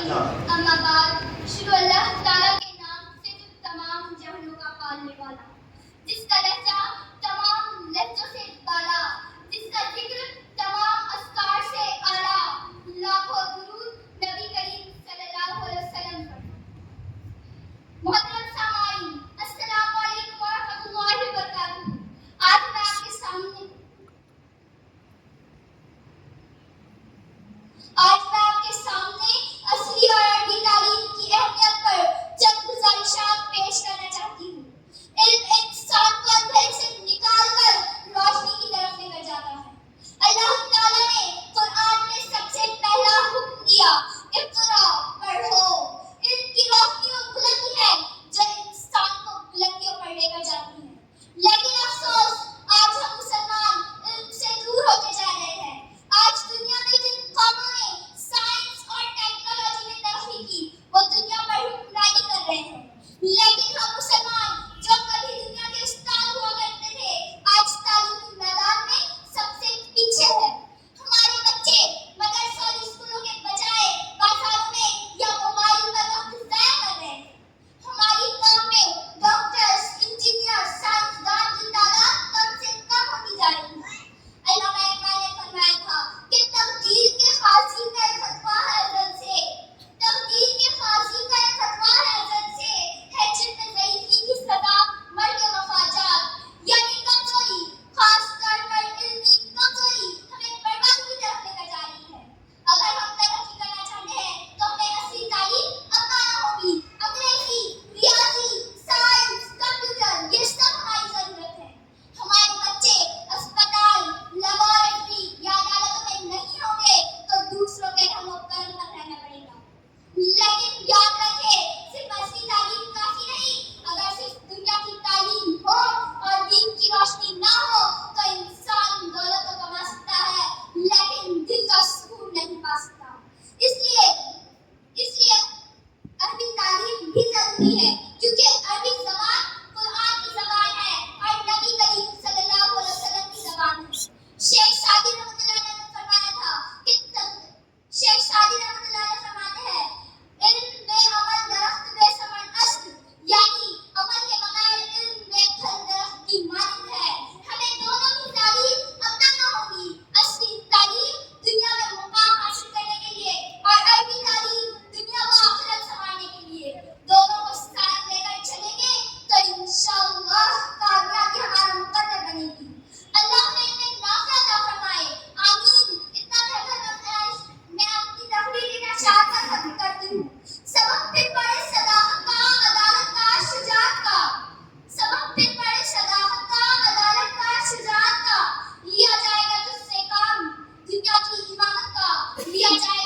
अम्मा बाद शुरू अल्लाह ताला के नाम से जो तमाम जहानों का पालने वाला, जिसका लहजा तमाम लहजों से बाला, जिसका जिक्र तमाम अस्कार से आला, लाखों दुरूद नबी करीम सल्लल्लाहु अलैहि वसल्लम पर। मोहतरम सामाईन, अस्सलामु अलैकुम व रहमतुल्लाहि व बरकातुहू। आज मैं आपके सामने असली और अरबी तालीम की अहमियत पर चंद गुजारिशात पेश करना चाहती हूँ। इल्म इंसान को अंधेरे से निकाल कर रोशनी की तरफ लेकर जाता है। अल्लाह ताला ने कुरान में सबसे पहला हुक्म दिया, इक़रा, पढ़ो। इल्म की रोशनी और बुलंदी है जो इंसान को बुलंदियों पर लेकर जाती है। लेकिन अफसोस, आज हम मुसलमान इल्म से दूर होते जा रहे हैं। आज दुनिया में जिन कौमों ने साइंस और टेक्नोलॉजी में तरक्की की, वो दुनिया पर हुक्मरानी कर रहे हैं। लेकिन हम मुसलमान जो कभी दुनिया के उस्ताद हुआ करते थे, आज तालीमी मैदान में सबसे पीछे है। हमारे बच्चे मदरसों और स्कूलों के बजाय बाजारों में या मोबाइल पर वक्त ज़ाया कर रहे हैं। हमारी कौम में डॉक्टर्स, इंजीनियर, साइंसदान की तादाद कम से कम होती जा रही है। अल्लामा इकबाल ने फरमाया था कि तकदीर के काज़ी का एक फतवा है अज़ल से, तकदीर के काज़ी का एक फतवा है अज़ल से, है जिन्न ज़ईफ़ी की सदा मर्द मफाजात। यानी कमजोरी, खास तौर पर इल्मी कमजोरी, हमें बर्बादी की तरफ लेकर जा रही है। अगर हम तरक्की करना चाहते हैं तो हमें असली तालीम अपनाना होगी। अंग्रेजी, रियाजी, साइंस, कंप्यूटर, ये सब हमारी जरूरत है। हमारे बच्चे अस्पताल, लेबोरेटरी या अदालतों में नहीं होंगे तो दूसरों के ढंगों कर्म तक रहना पड़ेगा। लेकिन याद रखें, सिर्फ असली तालीम काफी नहीं। अगर सिर्फ दुनिया की तालीम हो और दीन की रोशनी ना हो तो इंसान दौलत तो कमा सकता है, लेकिन दिल का सुकून नहीं पा सकता। इसलिए अरबी तालीम भी जरूरी है, क्योंकि अरबी ज़बान कुरान की ज़बान है और नबी करीम सल्लल्लाहु अलैहि वसल्लम की ज़बान है। शेख सादी रहमतुल्लाह अलैह ने फरमाया था कि शेख सादी रहमतुल्लाह अलैह फरमाते हैं, इल्म में अमल दरख्त में समन अस्ल, यानी अमल के बगैर इल्म में फल दरख्त की मानंद है। हमें दोनों की तालीम अपनाना होगी। असली तालीम दुनिया में मुकाम हासिल करने के लिए और अरबी तालीम दुनिया व आखिरत संवारने के लिए। दोनों को साथ लेकर चलेंगे तो इंशाअल्लाह कामयाबी हमारा मुकद्दर बनेगी। अल्लाह हमें इन्हें नाफ़िया अता फरमाए, आमीन। इतना कहकर मैं अपनी तकरीर का शायद खत्म करती हूँ। सबक फिर पढ़े सदाकत का, अदालत का, शुजाअत का। सबक फिर पढ़े सदाकत का, अदालत का, शुजाअत का। लिया जाएगा तुझसे काम दुनिया की इमामत का, लिया जाएगा